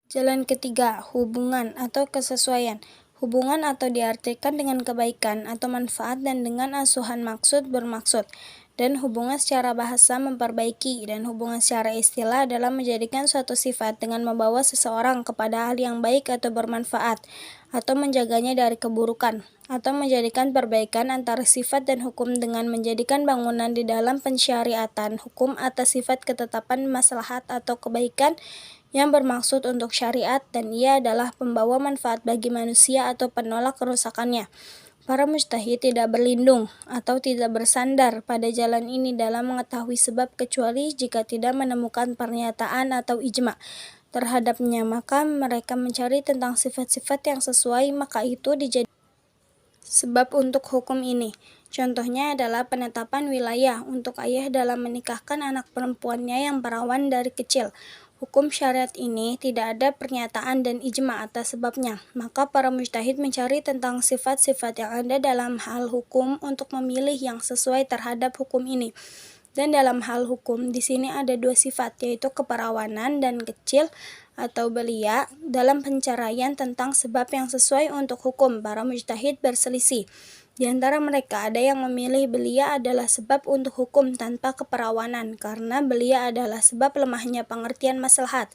Jalan ketiga, hubungan atau kesesuaian. Hubungan atau diartikan dengan kebaikan atau manfaat dan dengan asuhan maksud bermaksud. Dan hubungan secara bahasa memperbaiki dan hubungan secara istilah adalah menjadikan suatu sifat dengan membawa seseorang kepada hal yang baik atau bermanfaat atau menjaganya dari keburukan atau menjadikan perbaikan antara sifat dan hukum dengan menjadikan bangunan di dalam pensyariatan hukum atas sifat ketetapan maslahat atau kebaikan yang bermaksud untuk syariat dan ia adalah pembawa manfaat bagi manusia atau penolak kerusakannya. Para mujtahid tidak berlindung atau tidak bersandar pada jalan ini dalam mengetahui sebab kecuali jika tidak menemukan pernyataan atau ijma terhadapnya, maka mereka mencari tentang sifat-sifat yang sesuai, maka itu dijadikan sebab untuk hukum ini. Contohnya adalah penetapan wilayah untuk ayah dalam menikahkan anak perempuannya yang perawan dari kecil. Hukum syariat ini tidak ada pernyataan dan ijma atas sebabnya, maka para mujtahid mencari tentang sifat-sifat yang ada dalam hal hukum untuk memilih yang sesuai terhadap hukum ini. Dan dalam hal hukum, di sini ada dua sifat, yaitu keperawanan dan kecil atau belia. Dalam penceraian tentang sebab yang sesuai untuk hukum, para mujtahid berselisih. Di antara mereka ada yang memilih belia adalah sebab untuk hukum tanpa keperawanan, karena belia adalah sebab lemahnya pengertian maslahat,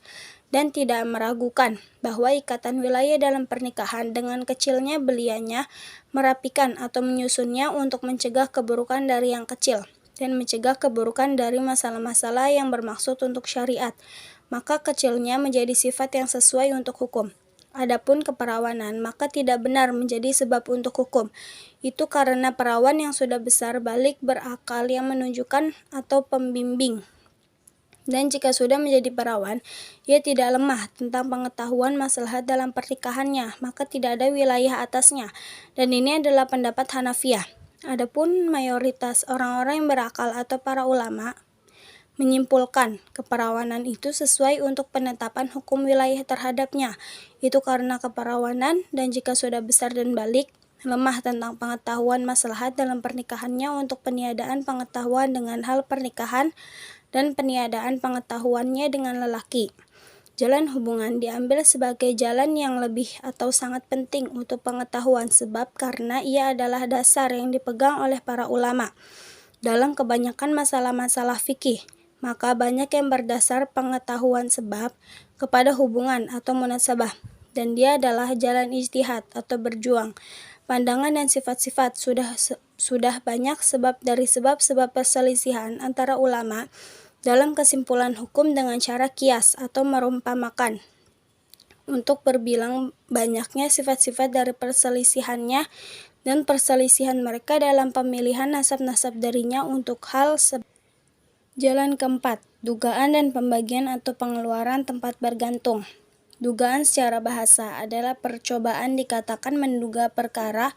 dan tidak meragukan bahwa ikatan wilayah dalam pernikahan dengan kecilnya belianya merapikan atau menyusunnya untuk mencegah keburukan dari yang kecil dan mencegah keburukan dari masalah-masalah yang bermaksud untuk syariat, maka kecilnya menjadi sifat yang sesuai untuk hukum. Adapun keperawanan, maka tidak benar menjadi sebab untuk hukum. Itu karena perawan yang sudah besar balik berakal yang menunjukkan atau pembimbing. Dan jika sudah menjadi perawan, ia tidak lemah tentang pengetahuan maslahat dalam pernikahannya, maka tidak ada wilayah atasnya. Dan ini adalah pendapat Hanafiyah. Adapun mayoritas orang-orang yang berakal atau para ulama menyimpulkan keperawanan itu sesuai untuk penetapan hukum wilayah terhadapnya. Itu karena keperawanan dan jika sudah besar dan balik, lemah tentang pengetahuan maslahat dalam pernikahannya untuk peniadaan pengetahuan dengan hal pernikahan dan peniadaan pengetahuannya dengan lelaki. Jalan hubungan diambil sebagai jalan yang lebih atau sangat penting untuk pengetahuan sebab karena ia adalah dasar yang dipegang oleh para ulama dalam kebanyakan masalah-masalah fikih, maka banyak yang berdasar pengetahuan sebab kepada hubungan atau munasabah, dan dia adalah jalan ijtihad atau berjuang. Pandangan dan sifat-sifat sudah banyak sebab dari sebab-sebab perselisihan antara ulama dalam kesimpulan hukum dengan cara kias atau merumpamakan untuk berbilang banyaknya sifat-sifat dari perselisihannya dan perselisihan mereka dalam pemilihan nasab-nasab darinya untuk hal Jalan keempat, dugaan dan pembagian atau pengeluaran tempat bergantung. Dugaan secara bahasa adalah percobaan dikatakan menduga perkara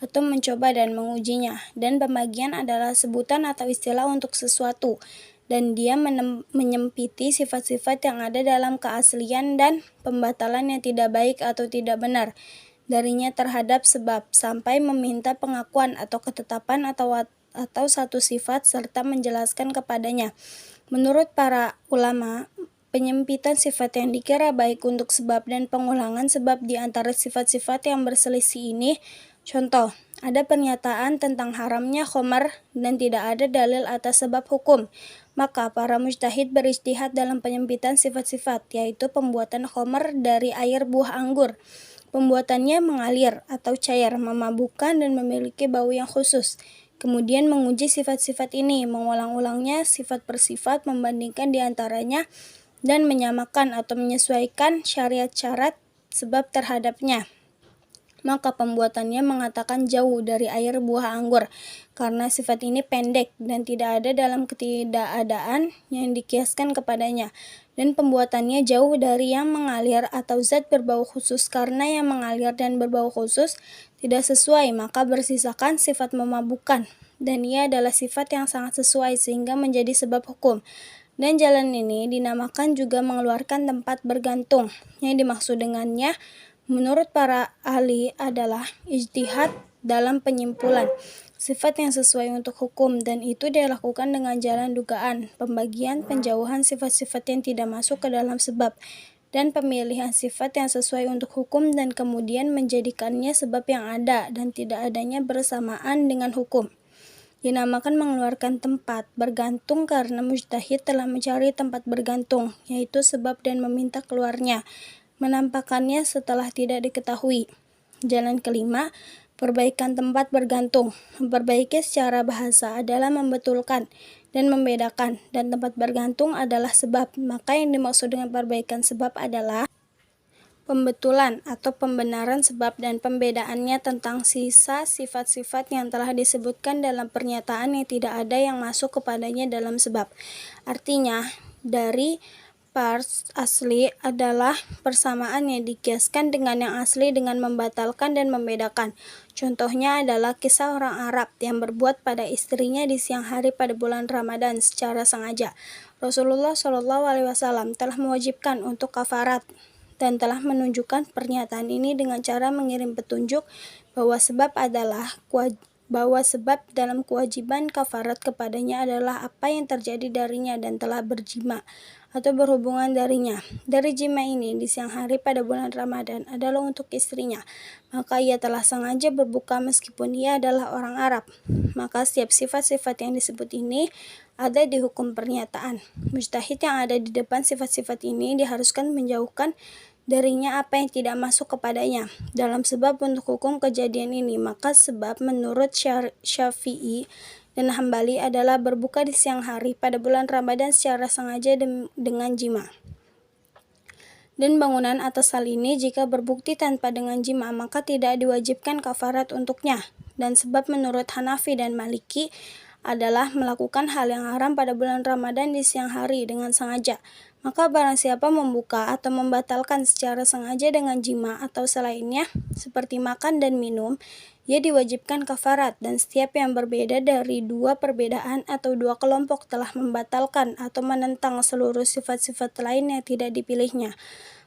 atau mencoba dan mengujinya, dan pembagian adalah sebutan atau istilah untuk sesuatu, dan dia menyempiti sifat-sifat yang ada dalam keaslian dan pembatalan yang tidak baik atau tidak benar darinya terhadap sebab, sampai meminta pengakuan atau ketetapan atau satu sifat serta menjelaskan kepadanya. Menurut para ulama, penyempitan sifat yang dikira baik untuk sebab dan pengulangan sebab di antara sifat-sifat yang berselisih ini. Contoh, ada pernyataan tentang haramnya khamar dan tidak ada dalil atas sebab hukum. Maka para mujtahid berijtihad dalam penyempitan sifat-sifat, yaitu pembuatan khamar dari air buah anggur. Pembuatannya mengalir atau cair, memabukkan dan memiliki bau yang khusus. Kemudian menguji sifat-sifat ini, mengulang-ulangnya sifat per sifat, membandingkan di antaranya dan menyamakan atau menyesuaikan syariat syarat sebab terhadapnya. Maka pembuatannya mengatakan jauh dari air buah anggur, karena sifat ini pendek dan tidak ada dalam ketidakadaan yang dikiaskan kepadanya. Dan pembuatannya jauh dari yang mengalir atau zat berbau khusus, karena yang mengalir dan berbau khusus tidak sesuai, maka bersisakan sifat memabukkan. Dan ia adalah sifat yang sangat sesuai sehingga menjadi sebab hukum. Dan jalan ini dinamakan juga mengeluarkan tempat bergantung. Yang dimaksud dengannya menurut para ahli adalah ijtihad dalam penyimpulan sifat yang sesuai untuk hukum, dan itu dilakukan dengan jalan dugaan, pembagian, penjauhan sifat-sifat yang tidak masuk ke dalam sebab, dan pemilihan sifat yang sesuai untuk hukum dan kemudian menjadikannya sebab yang ada dan tidak adanya bersamaan dengan hukum. Dinamakan mengeluarkan tempat bergantung karena mujtahid telah mencari tempat bergantung, yaitu sebab dan meminta keluarnya, menampakkannya setelah tidak diketahui. Jalan kelima, perbaikan tempat bergantung. Memperbaiki secara bahasa adalah membetulkan dan membedakan, dan tempat bergantung adalah sebab. Maka yang dimaksud dengan perbaikan sebab adalah pembetulan atau pembenaran sebab dan pembedaannya tentang sisa sifat-sifat yang telah disebutkan dalam pernyataan yang tidak ada yang masuk kepadanya dalam sebab. Artinya, dari pars asli adalah persamaan yang dikiaskan dengan yang asli dengan membatalkan dan membedakan. Contohnya adalah kisah orang Arab yang berbuat pada istrinya di siang hari pada bulan Ramadan secara sengaja. Rasulullah SAW telah mewajibkan untuk kafarat dan telah menunjukkan pernyataan ini dengan cara mengirim petunjuk bahwa sebab dalam kewajiban kafarat kepadanya adalah apa yang terjadi darinya dan telah berjima atau berhubungan darinya. Dari jima ini di siang hari pada bulan Ramadan adalah untuk istrinya, maka ia telah sengaja berbuka meskipun ia adalah orang Arab. Maka setiap sifat-sifat yang disebut ini ada di hukum pernyataan. Mujtahid yang ada di depan sifat-sifat ini diharuskan menjauhkan darinya apa yang tidak masuk kepadanya dalam sebab untuk hukum kejadian ini. Maka sebab menurut Syafi'i dan Hambali adalah berbuka di siang hari pada bulan Ramadan secara sengaja dengan jima. Dan bangunan atas hal ini jika berbukti tanpa dengan jima maka tidak diwajibkan kafarat untuknya. Dan sebab menurut Hanafi dan Maliki adalah melakukan hal yang haram pada bulan Ramadan di siang hari dengan sengaja. Maka barang siapa membuka atau membatalkan secara sengaja dengan jima atau selainnya seperti makan dan minum, ia diwajibkan kafarat. Dan setiap yang berbeda dari dua perbedaan atau dua kelompok telah membatalkan atau menentang seluruh sifat-sifat lain yang tidak dipilihnya.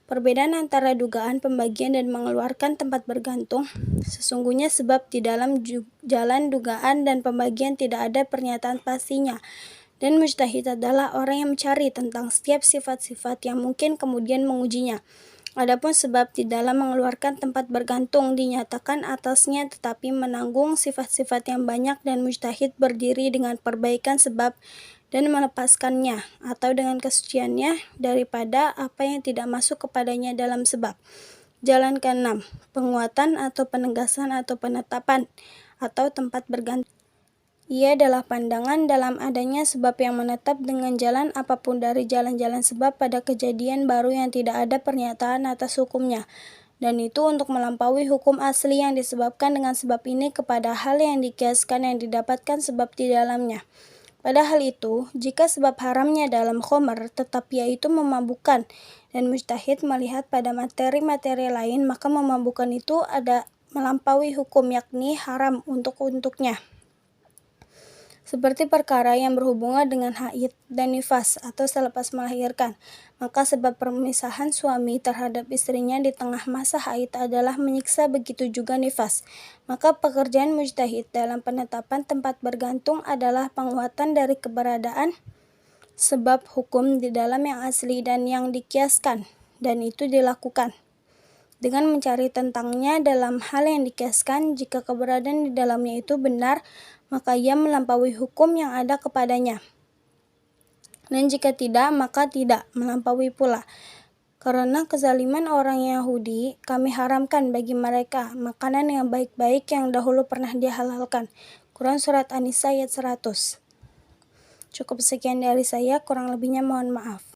Perbedaan antara dugaan, pembagian, dan mengeluarkan tempat bergantung. Sesungguhnya sebab di dalam jalan dugaan dan pembagian tidak ada pernyataan pastinya. Dan mujtahid adalah orang yang mencari tentang setiap sifat-sifat yang mungkin kemudian mengujinya. Adapun sebab di dalam mengeluarkan tempat bergantung dinyatakan atasnya tetapi menanggung sifat-sifat yang banyak dan mujtahid berdiri dengan perbaikan sebab dan melepaskannya atau dengan kesuciannya daripada apa yang tidak masuk kepadanya dalam sebab. Jalan ke-6, penguatan atau penegasan atau penetapan atau tempat bergantung. Ia adalah pandangan dalam adanya sebab yang menetap dengan jalan apapun dari jalan-jalan sebab pada kejadian baru yang tidak ada pernyataan atas hukumnya. Dan itu untuk melampaui hukum asli yang disebabkan dengan sebab ini kepada hal yang dikiaskan yang didapatkan sebab di dalamnya. Pada hal itu, jika sebab haramnya dalam khomer tetap yaitu memabukkan, dan mujtahid melihat pada materi-materi lain, maka memabukkan itu ada melampaui hukum yakni haram untuknya. Seperti perkara yang berhubungan dengan haid dan nifas atau selepas melahirkan. Maka sebab permisahan suami terhadap istrinya di tengah masa haid adalah menyiksa, begitu juga nifas. Maka pekerjaan mujtahid dalam penetapan tempat bergantung adalah penguatan dari keberadaan sebab hukum di dalam yang asli dan yang dikiaskan, dan itu dilakukan dengan mencari tentangnya dalam hal yang dikiaskan. Jika keberadaan di dalamnya itu benar, maka ia melampaui hukum yang ada kepadanya. Dan jika tidak, maka tidak melampaui pula. Karena kezaliman orang Yahudi, kami haramkan bagi mereka makanan yang baik-baik yang dahulu pernah dihalalkan. Quran Surat An-Nisa ayat 100. Cukup sekian dari saya, kurang lebihnya mohon maaf.